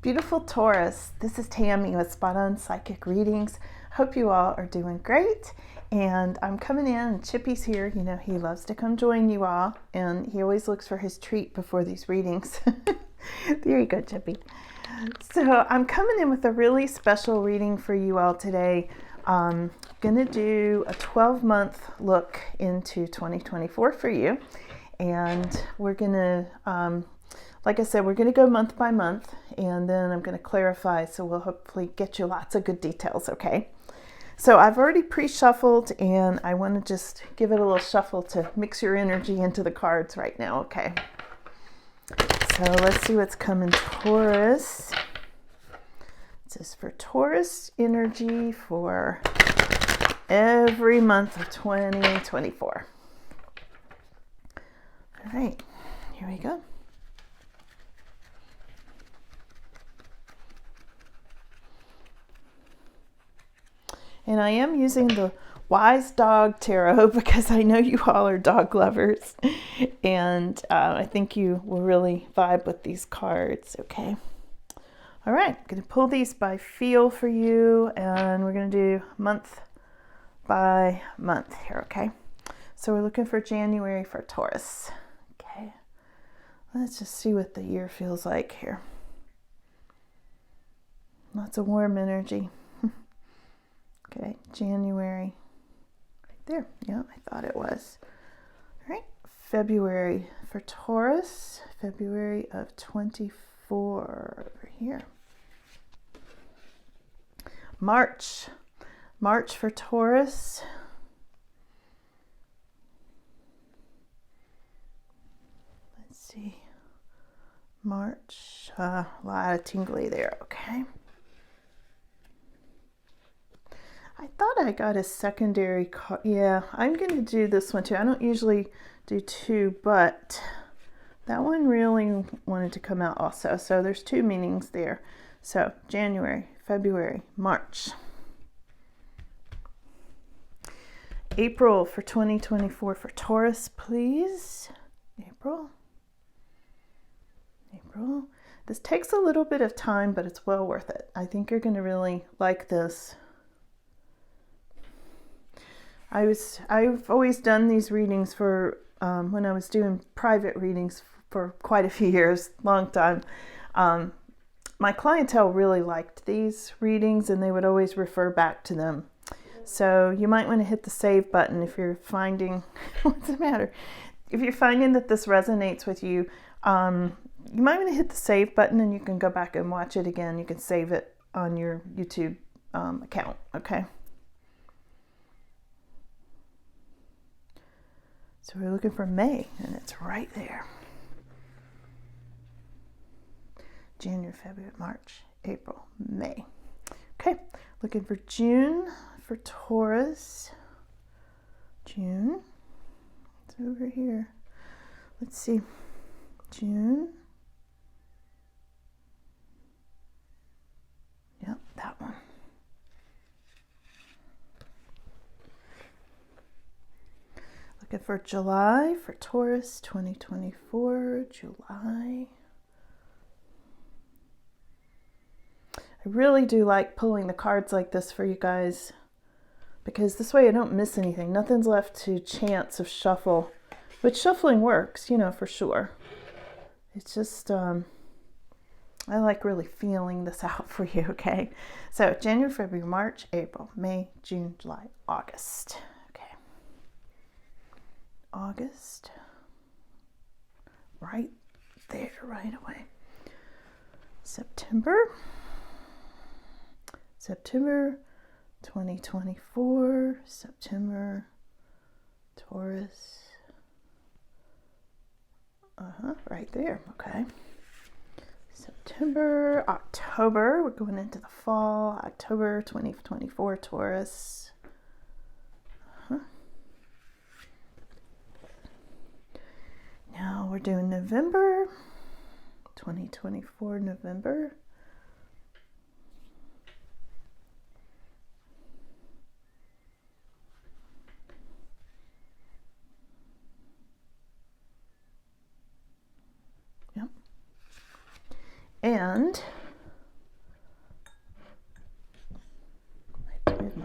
Beautiful Taurus, this is Tammy with Spot On Psychic Readings. Hope you all are doing great. And I'm coming in, and Chippy's here. You know, he loves to come join you all, and he always looks for his treat before these readings. There you go, Chippy. So I'm coming in with a really special reading for you all today. I'm going to do a 12-month look into 2024 for you. And we're going to, like I said, we're going to go month by month, and then I'm going to clarify, so we'll hopefully get you lots of good details, okay? So I've already pre-shuffled, and I want to just give it a little shuffle to mix your energy into the cards right now, okay? So let's see what's coming, Taurus. This is for Taurus energy for every month of 2024. All right, here we go. And I am using the Wise Dog Tarot because I know you all are dog lovers. And I think you will really vibe with these cards, okay? All right, I'm going to pull these by feel for you, and we're going to do month by month here, okay? So we're looking for January for Taurus, okay? Let's just see what the year feels like here. Lots of warm energy. Okay, January, right there. Yeah, I thought it was. All right, February for Taurus, February of 24 over here. March for Taurus. Let's see, March, a lot of tingly there, okay. I thought I got a secondary card. Yeah, I'm going to do this one too. I don't usually do two, but that one really wanted to come out also. So there's two meanings there. So January, February, March. April for 2024 for Taurus, please. April. This takes a little bit of time, but it's well worth it. I think you're going to really like this. I've always done these readings for when I was doing private readings for quite a few years, long time. My clientele really liked these readings, and they would always refer back to them. So you might want to hit the save button if you're finding, what's the matter? If you're finding that this resonates with you, you might want to hit the save button, and you can go back and watch it again. You can save it on your YouTube account, okay? So we're looking for May, and it's right there. January, February, March, April, May. Okay, looking for June for Taurus. June, it's over here. Let's see, June. Yep, that one. Looking for July for Taurus, 2024, July. I really do like pulling the cards like this for you guys, because this way I don't miss anything. Nothing's left to chance of shuffle, which shuffling works, you know, for sure. It's just, I like really feeling this out for you, okay? So January, February, March, April, May, June, July, August. Okay. August. Right there, right away. September 2024, September, Taurus, right there, okay. September, October, we're going into the fall, October 2024, Taurus. Now we're doing November, 2024, November. Yep. And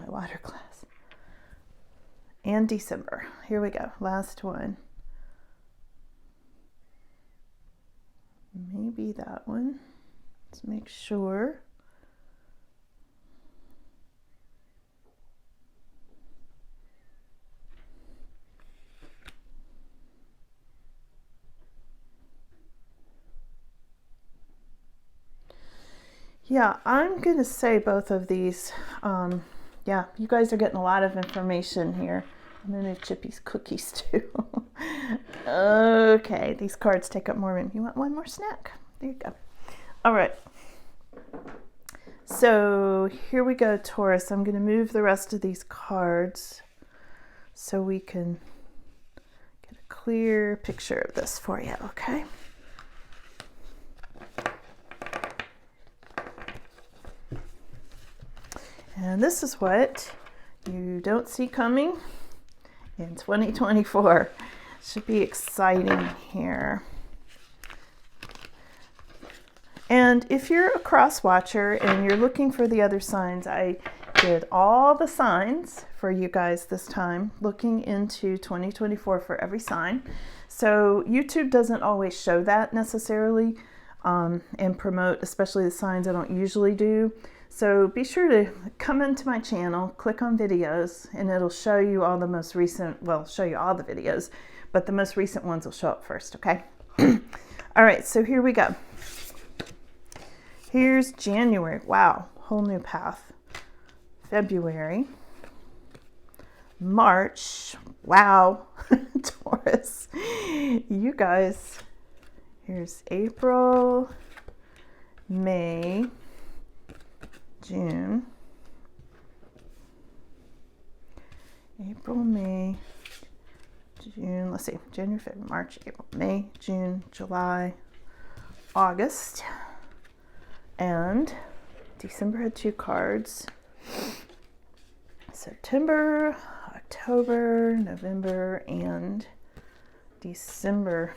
water glass. And December. Here we go. Last one. Maybe that one. Let's make sure. Yeah, I'm going to say both of these. Yeah, you guys are getting a lot of information here. I'm going to do Chippy's cookies too. Okay, these cards take up more room. You want one more snack? There you go. All right. So here we go, Taurus. I'm going to move the rest of these cards so we can get a clear picture of this for you, okay? And this is what you don't see coming in 2024. Should be exciting here. And if you're a cross watcher and you're looking for the other signs, I did all the signs for you guys this time, looking into 2024 for every sign. So YouTube doesn't always show that necessarily and promote, especially the signs I don't usually do. So be sure to come into my channel, click on videos, and it'll show you all the most recent, well, show you all the videos, but the most recent ones will show up first, okay? All right, so here we go. Here's January. Wow, whole new path. February. March. Wow, Taurus. You guys. Here's April, May, June. April, May, June. Let's see. January, February, March, April, May, June, July, August. And December had 2 cards. September, October, November, and December.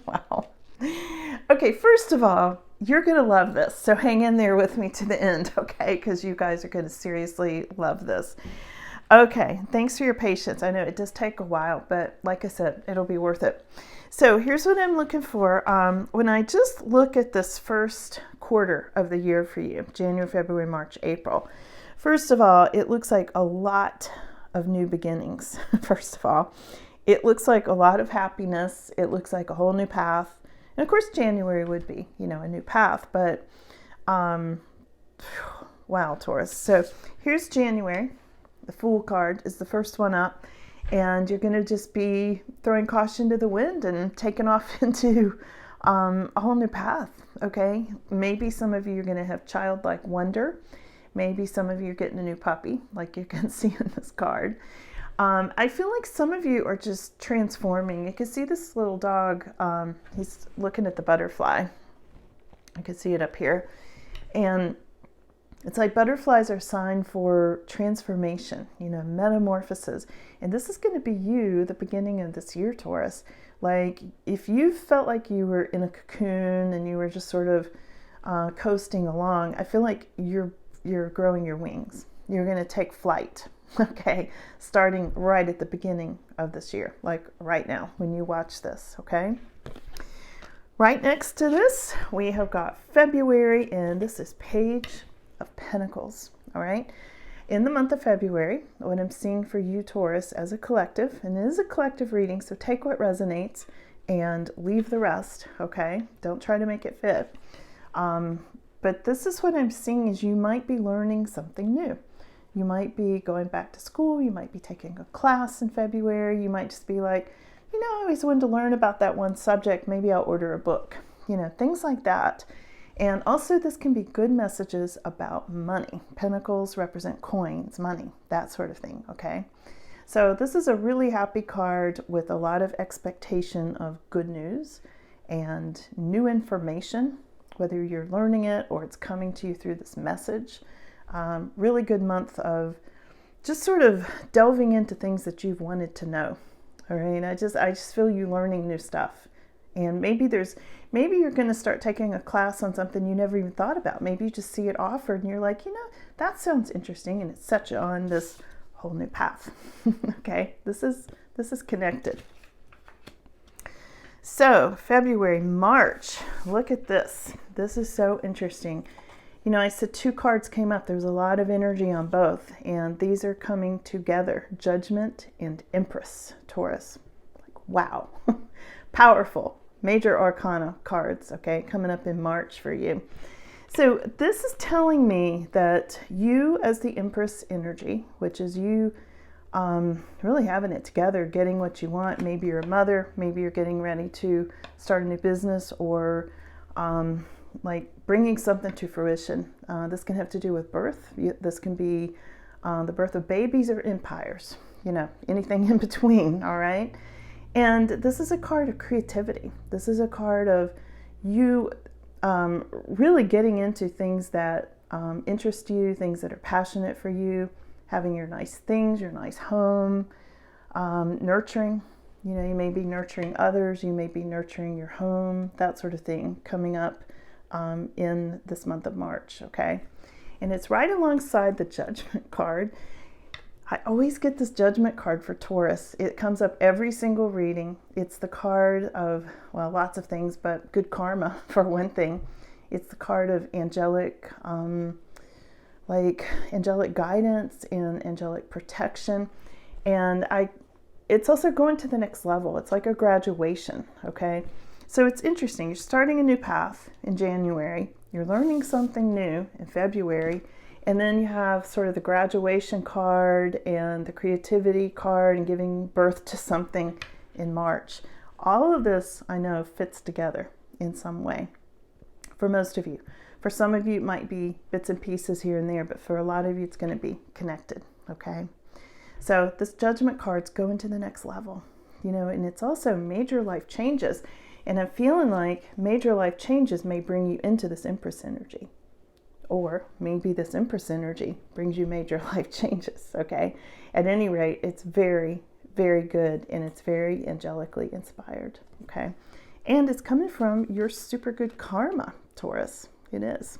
Wow. Okay, first of all, you're going to love this. So hang in there with me to the end, okay? Because you guys are going to seriously love this. Okay, thanks for your patience. I know it does take a while, but like I said, it'll be worth it. So here's what I'm looking for. When I just look at this first quarter of the year for you, January, February, March, April, first of all, it looks like a lot of new beginnings, first of all. It looks like a lot of happiness. It looks like a whole new path. And of course, January would be, you know, a new path, but wow, Taurus. So here's January. The Fool card is the first one up. And you're going to just be throwing caution to the wind and taking off into a whole new path, okay? Maybe some of you are going to have childlike wonder. Maybe some of you are getting a new puppy, like you can see in this card. I feel like some of you are just transforming. You can see this little dog. He's looking at the butterfly. I can see it up here. And it's like butterflies are a sign for transformation, you know, metamorphosis. And this is going to be you, the beginning of this year, Taurus. Like if you felt like you were in a cocoon and you were just sort of coasting along, I feel like you're growing your wings. You're going to take flight, okay, starting right at the beginning of this year, like right now when you watch this, okay? Right next to this, we have got February, and this is Page of Pentacles, all right? In the month of February, what I'm seeing for you, Taurus, as a collective, and it is a collective reading, so take what resonates and leave the rest, okay? Don't try to make it fit. But this is what I'm seeing is you might be learning something new. You might be going back to school. You might be taking a class in February. You might just be like, you know, I always wanted to learn about that one subject. Maybe I'll order a book, you know, things like that. And also this can be good messages about money. Pentacles represent coins, money, that sort of thing, okay? So this is a really happy card with a lot of expectation of good news and new information, whether you're learning it or it's coming to you through this message. Really good month of just sort of delving into things that you've wanted to know, all right? I just feel you learning new stuff And maybe you're going to start taking a class on something you never even thought about. Maybe you just see it offered and you're like, that sounds interesting, and it sets you on this whole new path. Okay, this is connected. So February, March, look at this. This is so interesting. I said 2 cards came up. There's a lot of energy on both, and these are coming together. Judgment and Empress, Taurus. Like, wow. Powerful. Major Arcana cards, okay, coming up in March for you. So this is telling me that you as the Empress energy, which is you really having it together, getting what you want. Maybe you're a mother, maybe you're getting ready to start a new business, or like bringing something to fruition. This can have to do with birth. This can be the birth of babies or empires, anything in between, all right? And this is a card of creativity. This is a card of you really getting into things that interest you, things that are passionate for you, having your nice things, your nice home, nurturing. You may be nurturing others, you may be nurturing your home, that sort of thing coming up in this month of March, okay? And it's right alongside the Judgment card. I always get this Judgment card for Taurus. It comes up every single reading. It's the card of, well, lots of things, but good karma for one thing. It's the card of angelic, angelic guidance and angelic protection. And it's also going to the next level. It's like a graduation, okay? So it's interesting. You're starting a new path in January. You're learning something new in February. And then you have sort of the graduation card and the creativity card and giving birth to something in March. All of this, I know, fits together in some way for most of you. For some of you, it might be bits and pieces here and there, but for a lot of you, it's going to be connected, okay? So this Judgment card's going to the next level, and it's also major life changes. And I'm feeling like major life changes may bring you into this Empress energy. Or maybe this Empress energy brings you major life changes, okay? At any rate, it's very, very good, and it's very angelically inspired, okay? And it's coming from your super good karma, Taurus. It is.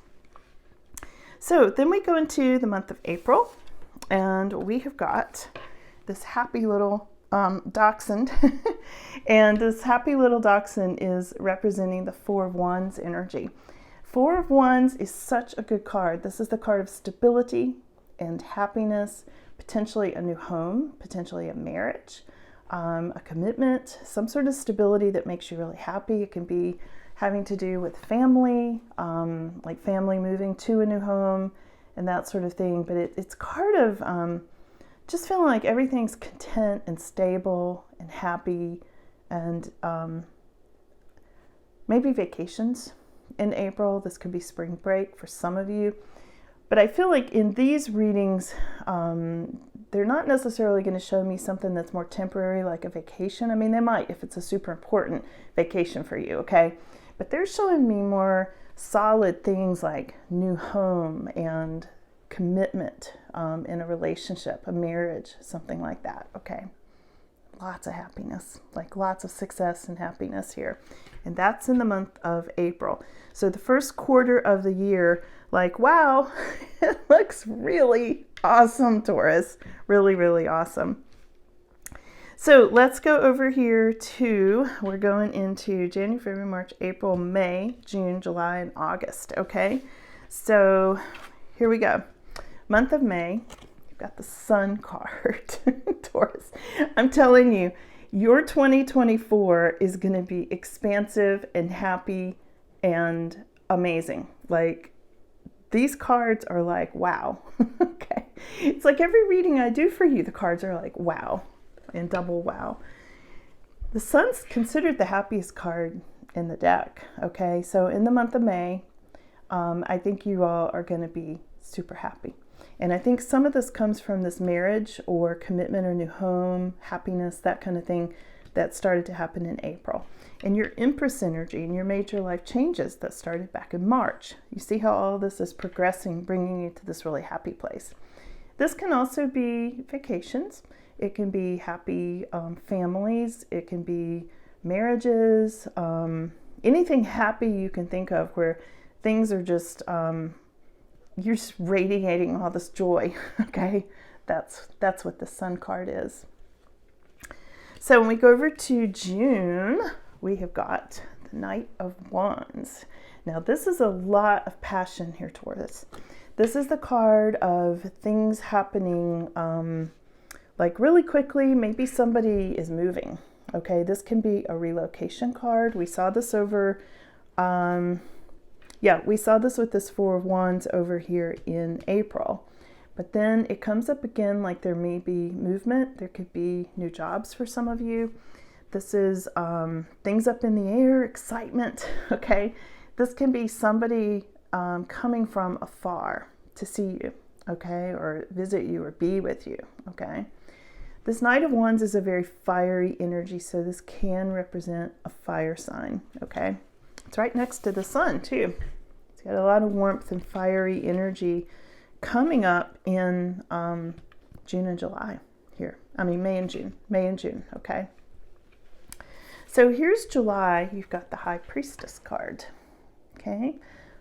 So then we go into the month of April, and we have got this happy little dachshund. And this happy little dachshund is representing the 4 of Wands energy. 4 of Wands is such a good card. This is the card of stability and happiness, potentially a new home, potentially a marriage, a commitment, some sort of stability that makes you really happy. It can be having to do with family, like family moving to a new home and that sort of thing. But it's card of just feeling like everything's content and stable and happy, and maybe vacations. In April, this could be spring break for some of you. But I feel like in these readings, they're not necessarily going to show me something that's more temporary, like a vacation. I mean, they might if it's a super important vacation for you, okay? But they're showing me more solid things like new home and commitment in a relationship, a marriage, something like that, okay? Lots of happiness, like lots of success and happiness here. And that's in the month of April. So the first quarter of the year, like, wow, it looks really awesome, Taurus. Really, really awesome. So let's go over here we're going into January, February, March, April, May, June, July, and August, okay? So here we go. Month of May. Got the Sun card, Taurus. I'm telling you, your 2024 is going to be expansive and happy and amazing. Like, these cards are like, wow. Okay. It's like every reading I do for you, the cards are like, wow, and double wow. The Sun's considered the happiest card in the deck, okay? So in the month of May, I think you all are going to be super happy. And I think some of this comes from this marriage or commitment or new home, happiness, that kind of thing that started to happen in April. And your Empress energy and your major life changes that started back in March. You see how all this is progressing, bringing you to this really happy place. This can also be vacations. It can be happy families. It can be marriages, anything happy you can think of where things are just, you're just radiating all this joy, okay? That's what the Sun card is. So when we go over to June, we have got the Knight of Wands. Now this is a lot of passion here, Taurus. This is the card of things happening like really quickly. Maybe somebody is moving, okay? This can be a relocation card. We saw this over, we saw this with this Four of Wands over here in April. But then it comes up again like there may be movement. There could be new jobs for some of you. This is things up in the air, excitement, okay? This can be somebody coming from afar to see you, okay? Or visit you or be with you, okay? This Knight of Wands is a very fiery energy, so this can represent a fire sign, okay? It's right next to the Sun, too. It's got a lot of warmth and fiery energy coming up in June and July here. I mean, May and June, okay? So here's July. You've got the High Priestess card, okay?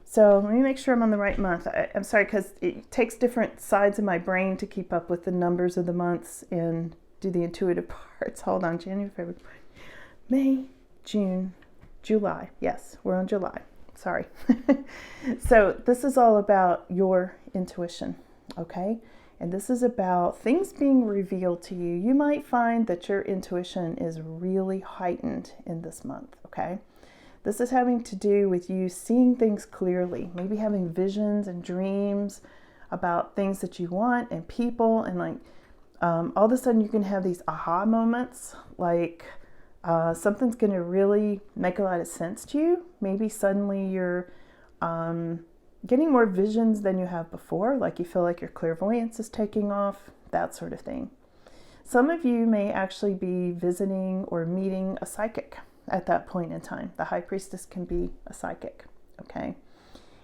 So let me make sure I'm on the right month. I'm sorry, because it takes different sides of my brain to keep up with the numbers of the months and do the intuitive parts. Hold on, January, February, May, June, July. Yes, we're on July. Sorry. So this is all about your intuition, okay? And this is about things being revealed to you. You might find that your intuition is really heightened in this month, okay? This is having to do with you seeing things clearly, maybe having visions and dreams about things that you want and people, and like all of a sudden you can have these aha moments, like something's going to really make a lot of sense to you. Maybe suddenly you're getting more visions than you have before, like you feel like your clairvoyance is taking off, that sort of thing. Some of you may actually be visiting or meeting a psychic at that point in time. The High Priestess can be a psychic, okay?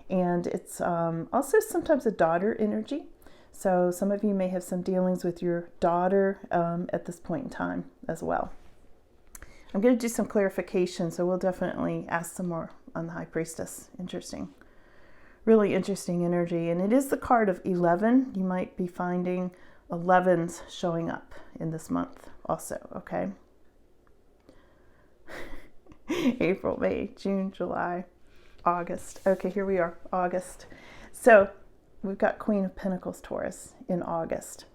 And it's also sometimes a daughter energy. So some of you may have some dealings with your daughter at this point in time as well. I'm going to do some clarification, so we'll definitely ask some more on the High Priestess. Interesting. Really interesting energy. And it is the card of 11. You might be finding 11s showing up in this month also, okay? April, May, June, July, August. Okay, here we are, August. So we've got Queen of Pentacles, Taurus, in August.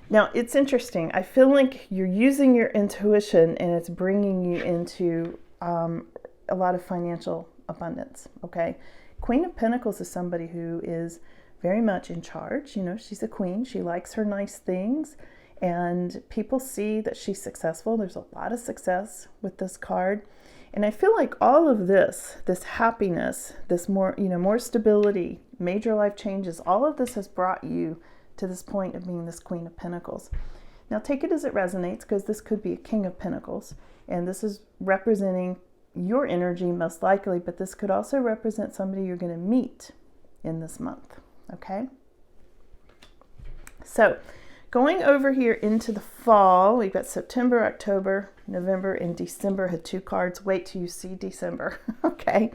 Now, it's interesting. I feel like you're using your intuition and it's bringing you into a lot of financial abundance, okay? Queen of Pentacles is somebody who is very much in charge. You know, she's a queen. She likes her nice things, and people see that she's successful. There's a lot of success with this card. And I feel like all of this happiness, this more stability, major life changes, all of this has brought you to this point of being this Queen of Pentacles. Now take it as it resonates, because this could be a King of Pentacles, and this is representing your energy most likely, but this could also represent somebody you're going to meet in this month, okay? So going over here into the fall, we've got September, October, November, and December. Had two cards. Wait till you see December, okay?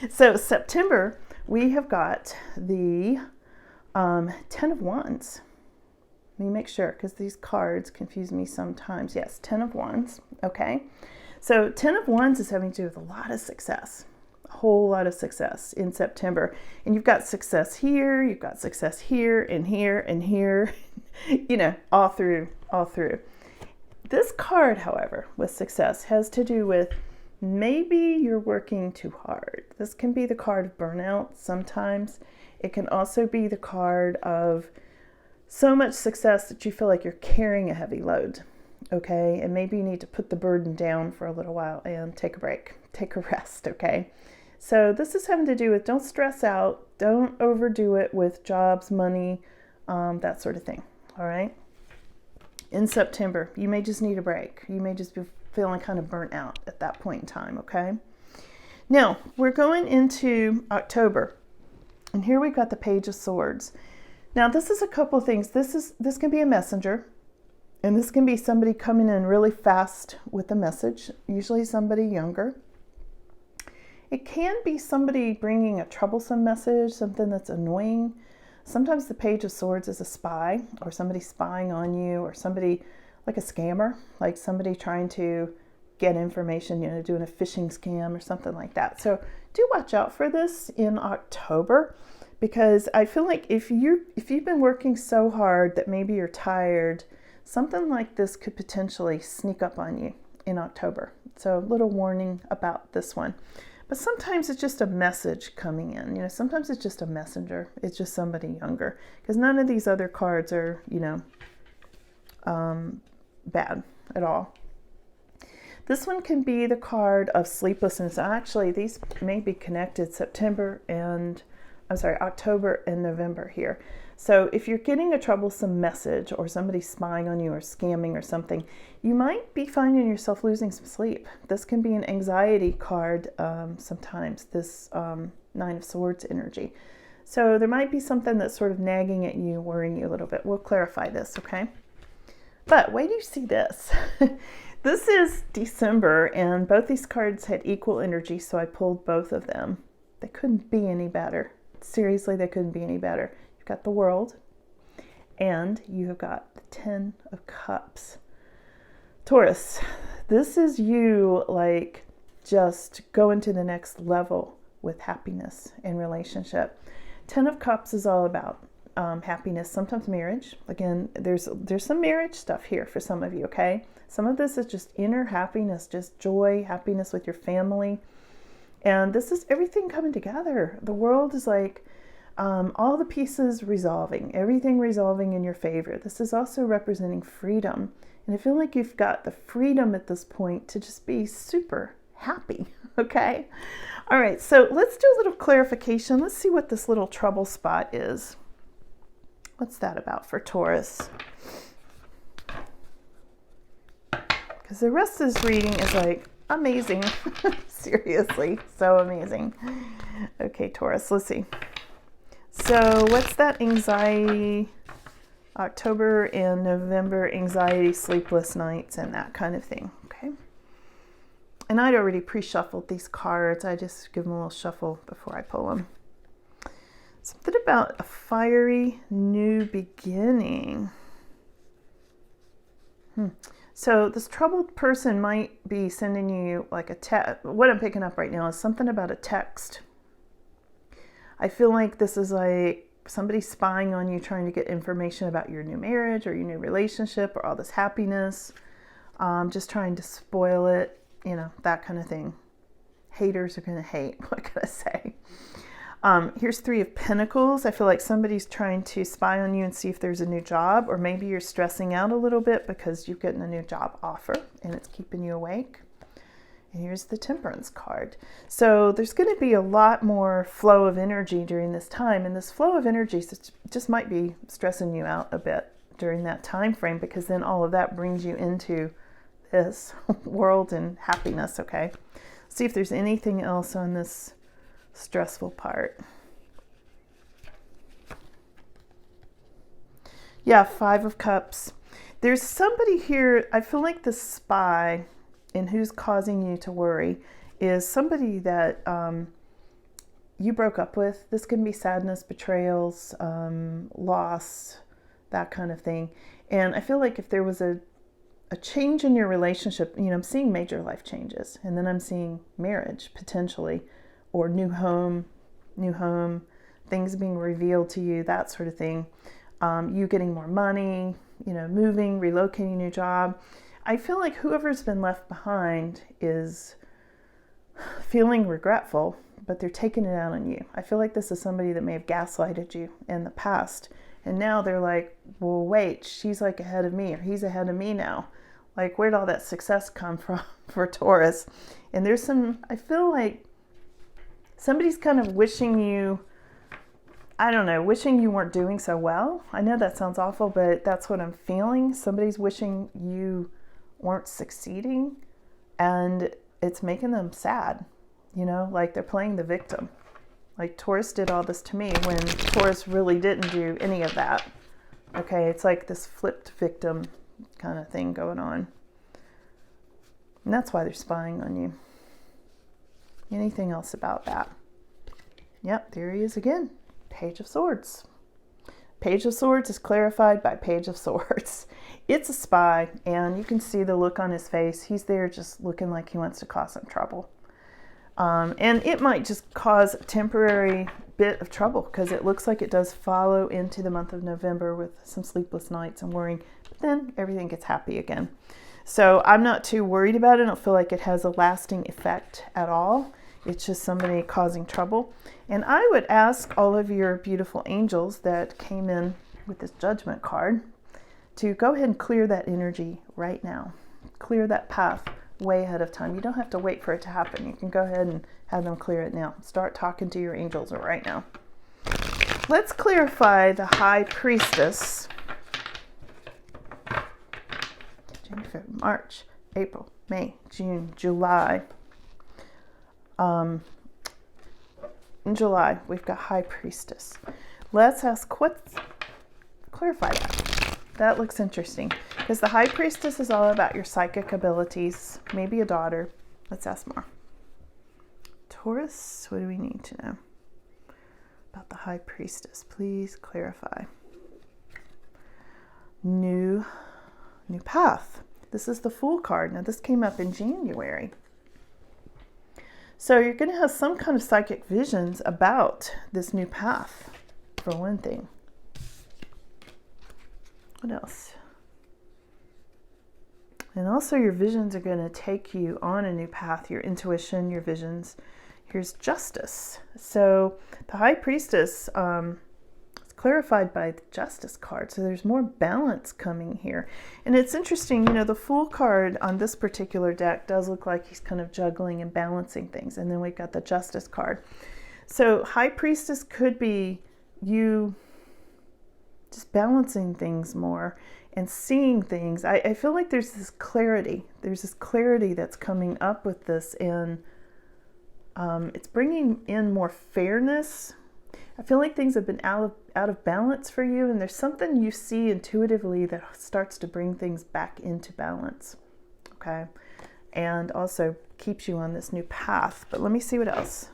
So September, we have got the 10 of Wands. Let me make sure, because these cards confuse me sometimes. Yes, 10 of Wands, okay? So 10 of Wands is having to do with a lot of success, a whole lot of success in September. And you've got success here, you've got success here, and here, and here, you know, all through. This card, however, with success has to do with maybe you're working too hard. This can be the card of burnout sometimes. It can also be the card of so much success that you feel like you're carrying a heavy load, okay? And maybe you need to put the burden down for a little while and take a break, take a rest, okay? So this is having to do with don't stress out, don't overdo it with jobs, money, that sort of thing, all right? In September, you may just need a break. You may just be feeling kind of burnt out at that point in time, okay? Now, we're going into October. And here we've got the Page of Swords. Now, this is a couple of things. This can be a messenger, And this can be somebody coming in really fast with a message, usually somebody younger. It can be somebody bringing a troublesome message, something that's annoying. Sometimes the Page of Swords is a spy, or somebody spying on you, or somebody like a scammer, like somebody trying to get information, doing a phishing scam or something like that. So do watch out for this in October, because I feel like if you've been working so hard that maybe you're tired, something like this could potentially sneak up on you in October. So a little warning about this one. But sometimes it's just a message coming in. Sometimes it's just a messenger. It's just somebody younger. Because none of these other cards are, bad at all. This one can be the card of sleeplessness. Actually, these may be connected October and November here. So if you're getting a troublesome message or somebody spying on you or scamming or something, you might be finding yourself losing some sleep. This can be an anxiety card sometimes, this Nine of Swords energy. So there might be something that's sort of nagging at you, worrying you a little bit. We'll clarify this, okay? But wait till you see this. This is December, and both these cards had equal energy, so I pulled both of them. They couldn't be any better. Seriously, they couldn't be any better. You've got the World, and you have got the Ten of Cups. Taurus, this is you like just going to the next level with happiness in relationship. Ten of Cups is all about happiness, sometimes marriage. Again, there's some marriage stuff here for some of you, okay? Some of this is just inner happiness, just joy, happiness with your family. And this is everything coming together. The World is like all the pieces resolving, everything resolving in your favor. This is also representing freedom. And I feel like you've got the freedom at this point to just be super happy, okay? All right, so let's do a little clarification. Let's see what this little trouble spot is. What's that about for Taurus? Because the rest of this reading is like amazing. Seriously, so amazing. Okay, Taurus, let's see. So what's that anxiety? October and November, anxiety, sleepless nights, and that kind of thing, okay? And I'd already pre-shuffled these cards. I just give them a little shuffle before I pull them. Something about a fiery new beginning. So this troubled person might be sending you like a text. What I'm picking up right now is something about a text. I feel like this is like somebody spying on you, trying to get information about your new marriage or your new relationship or all this happiness, just trying to spoil it, that kind of thing. Haters are going to hate. What can I say? Here's Three of Pentacles. I feel like somebody's trying to spy on you and see if there's a new job, or maybe you're stressing out a little bit because you're getting a new job offer and it's keeping you awake. And here's the Temperance card. So there's going to be a lot more flow of energy during this time, and this flow of energy just might be stressing you out a bit during that time frame, because then all of that brings you into this world and happiness, okay? See if there's anything else on this stressful part. Yeah, Five of Cups. There's somebody here, I feel like the spy and who's causing you to worry is somebody that you broke up with. This can be sadness, betrayals, loss, that kind of thing. And I feel like if there was a change in your relationship, I'm seeing major life changes, and then I'm seeing marriage potentially, or new home, things being revealed to you, that sort of thing. You getting more money, moving, relocating, new job. I feel like whoever's been left behind is feeling regretful, but they're taking it out on you. I feel like this is somebody that may have gaslighted you in the past, and now they're like, well, wait, she's like ahead of me, or he's ahead of me now. Like, where'd all that success come from for Taurus? And there's I feel like somebody's kind of wishing you weren't doing so well. I know that sounds awful, but that's what I'm feeling. Somebody's wishing you weren't succeeding, and it's making them sad, like they're playing the victim. Like Taurus did all this to me when Taurus really didn't do any of that. Okay, it's like this flipped victim kind of thing going on. And that's why they're spying on you. Anything else about that? Yep, there he is again. Page of Swords. Page of Swords is clarified by Page of Swords. It's a spy, and you can see the look on his face. He's there just looking like he wants to cause some trouble. And it might just cause a temporary bit of trouble because it looks like it does follow into the month of November with some sleepless nights and worrying, but then everything gets happy again. So I'm not too worried about it. I don't feel like it has a lasting effect at all. It's just somebody causing trouble. And I would ask all of your beautiful angels that came in with this Judgment card to go ahead and clear that energy right now. Clear that path way ahead of time. You don't have to wait for it to happen. You can go ahead and have them clear it now. Start talking to your angels right now. Let's clarify the High Priestess. January, March, April, May, June, July. In July, we've got High Priestess. Let's ask clarify that. That looks interesting because the High Priestess is all about your psychic abilities, maybe a daughter. Let's ask more. Taurus, what do we need to know about the High Priestess? Please clarify. New path. This is the Fool card. Now this came up in January. So you're going to have some kind of psychic visions about this new path, for one thing. What else? And also your visions are going to take you on a new path, your intuition, your visions. Here's Justice. So the High Priestess is clarified by the Justice card. So there's more balance coming here. And it's interesting, you know, the Fool card on this particular deck does look like he's kind of juggling and balancing things. And then we've got the Justice card. So High Priestess could be you just balancing things more and seeing things. I feel like there's this clarity. There's this clarity that's coming up with this, and it's bringing in more fairness. I feel like things have been out of balance for you, and there's something you see intuitively that starts to bring things back into balance. Okay, and also keeps you on this new path. But let me see what else.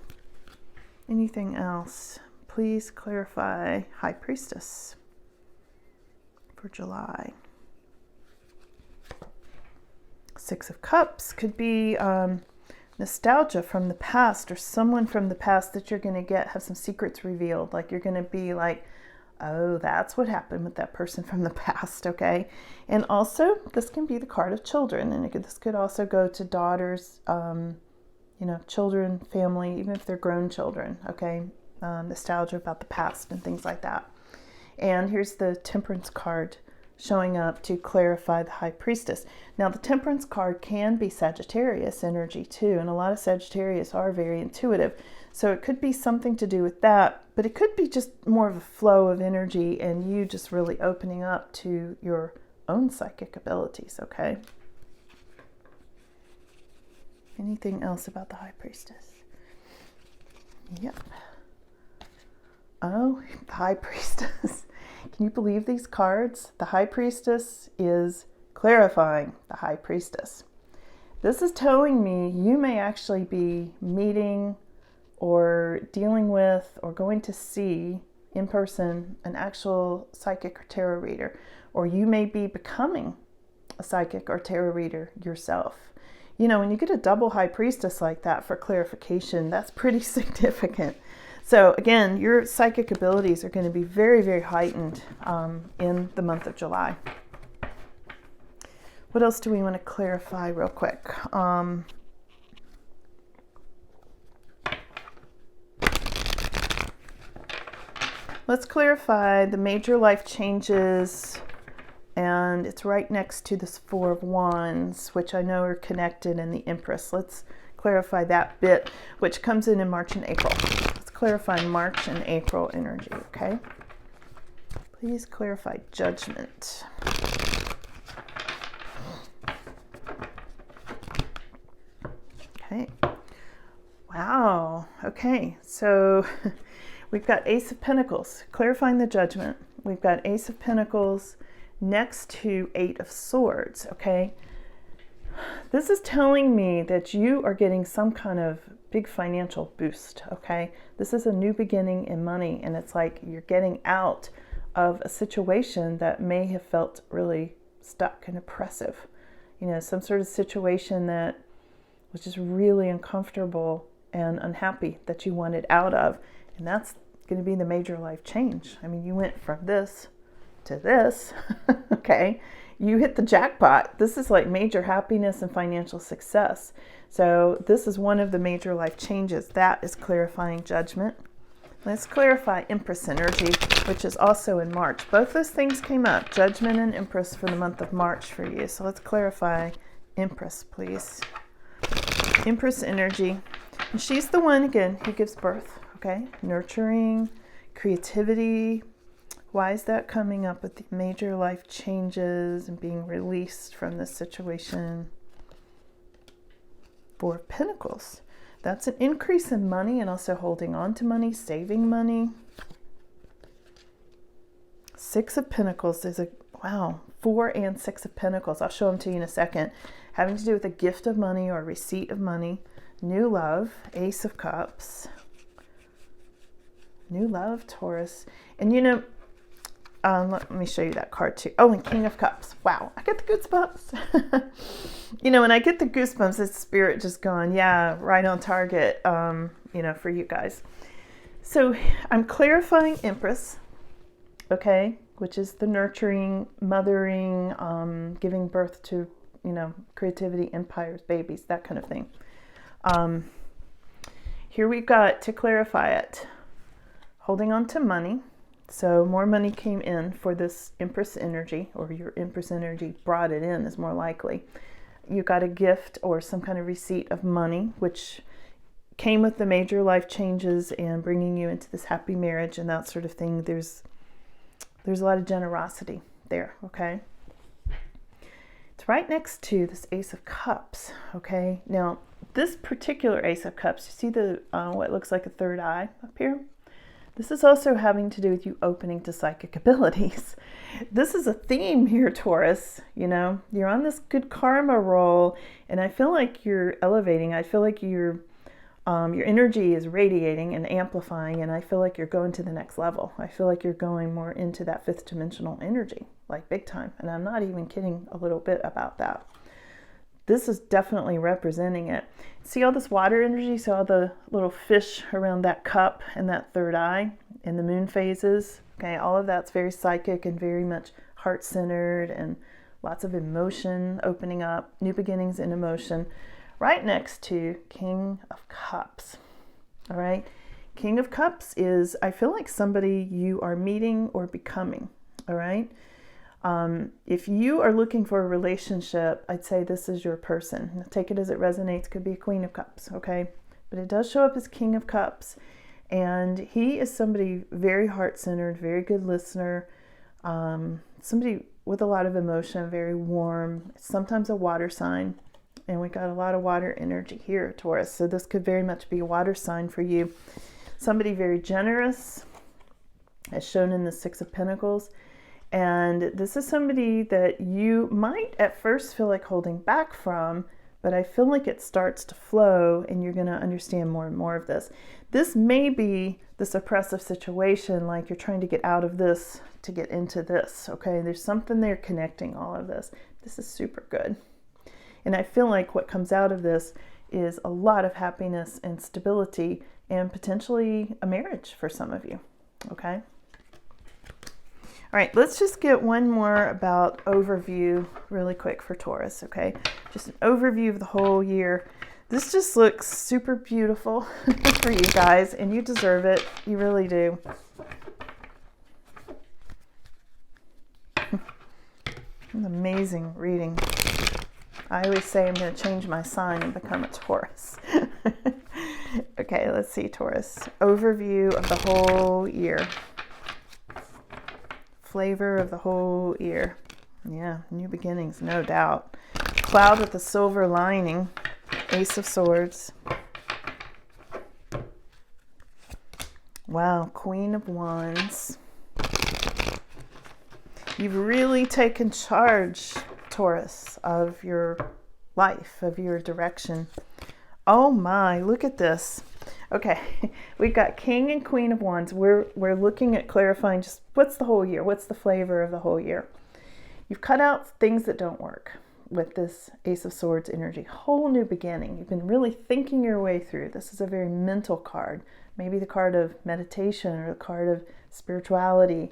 Anything else? Please clarify High Priestess for July. Six of Cups could be nostalgia from the past, or someone from the past that you're going to have some secrets revealed. Like you're going to be like, oh, that's what happened with that person from the past. Okay. And also this can be the card of children, and this could also go to daughters, you know, children, family, even if they're grown children. Okay. Nostalgia about the past and things like that. And here's the Temperance card showing up to clarify the High Priestess. Now the Temperance card can be Sagittarius energy too, and a lot of Sagittarius are very intuitive. So it could be something to do with that, but it could be just more of a flow of energy and you just really opening up to your own psychic abilities, okay? Anything else about the High Priestess? Yep. Oh, the High Priestess. Can you believe these cards? The High Priestess is clarifying the High Priestess. This is telling me you may actually be meeting or dealing with or going to see in person an actual psychic or tarot reader, or you may be becoming a psychic or tarot reader yourself. You know, when you get a double High Priestess like that for clarification, that's pretty significant. So again, your psychic abilities are going to be very, very heightened in the month of July. What else do we want to clarify real quick? Let's clarify the major life changes, and it's right next to this Four of Wands, which I know are connected, in the Empress. Let's clarify that bit, which comes in March and April. Clarify March and April energy, okay? Please clarify Judgment. Okay. Wow. Okay. So we've got Ace of Pentacles, clarifying the Judgment. We've got Ace of Pentacles, next to 8 of Swords, okay? This is telling me that you are getting some kind of big financial boost, okay? This is a new beginning in money, and it's like you're getting out of a situation that may have felt really stuck and oppressive. You know, some sort of situation that was just really uncomfortable and unhappy that you wanted out of. And that's going to be the major life change. I mean, you went from this to this, okay? You hit the jackpot. This is like major happiness and financial success. So this is one of the major life changes. That is clarifying Judgment. Let's clarify Empress energy, which is also in March. Both those things came up, Judgment and Empress, for the month of March for you. So let's clarify Empress, please. Empress energy. And she's the one, again, who gives birth, okay? Nurturing, creativity. Why is that coming up with the major life changes and being released from this situation? 4 of Pentacles. That's an increase in money and also holding on to money, saving money. 6 of Pentacles is wow, 4 and 6 of Pentacles. I'll show them to you in a second. Having to do with a gift of money or receipt of money. New love, Ace of Cups. New love, Taurus. And you know, let me show you that card too. Oh, and King of Cups. Wow, I get the goosebumps. You know, when I get the goosebumps, it's spirit just going, yeah, right on target, you know, for you guys. So I'm clarifying Empress, okay, which is the nurturing, mothering, giving birth to, you know, creativity, empires, babies, that kind of thing. Here we've got, to clarify it, holding on to money. So more money came in for this Empress energy, or your Empress energy brought it in is more likely. You got a gift or some kind of receipt of money, which came with the major life changes and bringing you into this happy marriage and that sort of thing. There's a lot of generosity there, okay? It's right next to this Ace of Cups, okay? Now, this particular Ace of Cups, you see the what looks like a third eye up here? This is also having to do with you opening to psychic abilities. This is a theme here, Taurus. You know, you're on this good karma roll, and I feel like you're elevating. I feel like your energy is radiating and amplifying, and I feel like you're going to the next level. I feel like you're going more into that 5th dimensional energy, like big time. And I'm not even kidding a little bit about that. This is definitely representing it. See all this water energy? See all the little fish around that cup and that third eye in the moon phases? Okay, all of that's very psychic and very much heart-centered and lots of emotion opening up, new beginnings in emotion, right next to King of Cups. All right, King of Cups is, I feel like somebody you are meeting or becoming, all right? If you are looking for a relationship, I'd say this is your person. Take it as it resonates. Could be a Queen of Cups, okay? But it does show up as King of Cups. And he is somebody very heart-centered, very good listener, somebody with a lot of emotion, very warm, sometimes a water sign. And we got a lot of water energy here, Taurus. So this could very much be a water sign for you. Somebody very generous, as shown in the 6 of Pentacles. And this is somebody that you might at first feel like holding back from, but I feel like it starts to flow and you're going to understand more and more of this. This may be this oppressive situation, like you're trying to get out of this to get into this, okay? There's something there connecting all of this. This is super good. And I feel like what comes out of this is a lot of happiness and stability and potentially a marriage for some of you, okay? All right, let's just get one more about overview really quick for Taurus, okay? Just an overview of the whole year. This just looks super beautiful for you guys, and you deserve it. You really do. An amazing reading. I always say I'm going to change my sign and become a Taurus. Okay, let's see, Taurus. Overview of the whole year. Flavor of the whole year. Yeah, new beginnings, no doubt. Cloud with the silver lining. Ace of Swords. Wow, Queen of Wands. You've really taken charge, Taurus, of your life, of your direction. Oh my, look at this. Okay, we've got King and Queen of Wands. We're looking at clarifying just what's the whole year? What's the flavor of the whole year? You've cut out things that don't work with this Ace of Swords energy. Whole new beginning. You've been really thinking your way through. This is a very mental card. Maybe the card of meditation or the card of spirituality.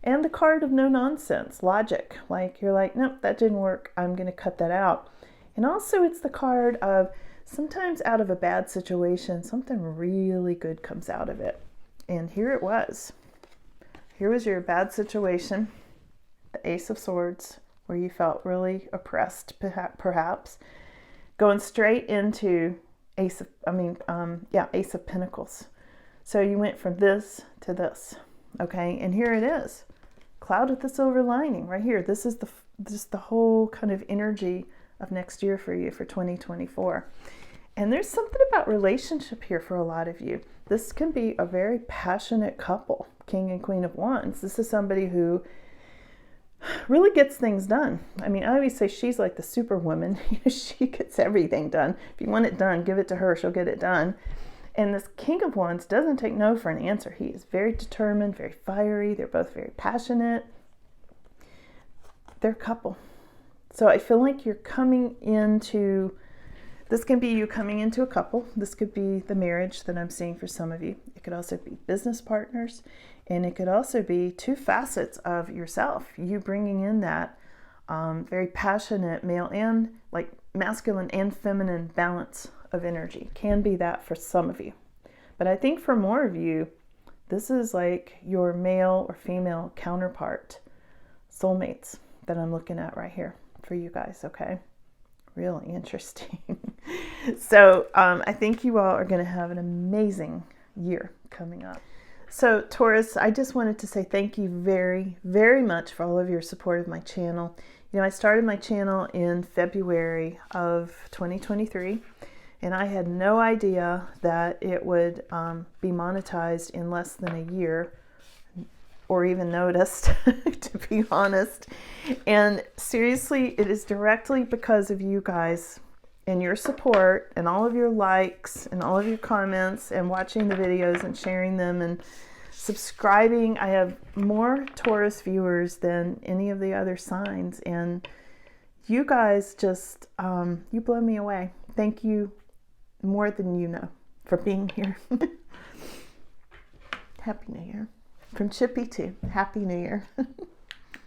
And the card of no nonsense, logic. Like you're like, nope, that didn't work. I'm going to cut that out. And also it's the card of sometimes out of a bad situation, something really good comes out of it. And here it was. Here was your bad situation, the Ace of Swords, where you felt really oppressed, perhaps, going straight into Ace of Pentacles. So you went from this to this, okay? And here it is, cloud with the silver lining right here. This is the whole kind of energy of next year for you for 2024. And there's something about relationship here for a lot of you. This can be a very passionate couple, King and Queen of Wands. This is somebody who really gets things done. I mean, I always say she's like the superwoman. She gets everything done. If you want it done, give it to her. She'll get it done. And this King of Wands doesn't take no for an answer. He is very determined, very fiery. They're both very passionate. They're a couple. So I feel like you're coming into, this can be you coming into a couple. This could be the marriage that I'm seeing for some of you. It could also be business partners. And it could also be two facets of yourself. You bringing in that very passionate male and like masculine and feminine balance of energy. Can be that for some of you. But I think for more of you, this is like your male or female counterpart, soulmates that I'm looking at right here for you guys, okay? Really interesting. So I think you all are going to have an amazing year coming up. So Taurus, I just wanted to say thank you very, very much for all of your support of my channel. You know, I started my channel in February of 2023, and I had no idea that it would be monetized in less than a year, or even noticed, to be honest. And seriously, it is directly because of you guys and your support and all of your likes and all of your comments and watching the videos and sharing them and subscribing. I have more Taurus viewers than any of the other signs, and you guys just, you blow me away. Thank you more than you know for being here. Happy New Year. From Chippy too. Happy New Year.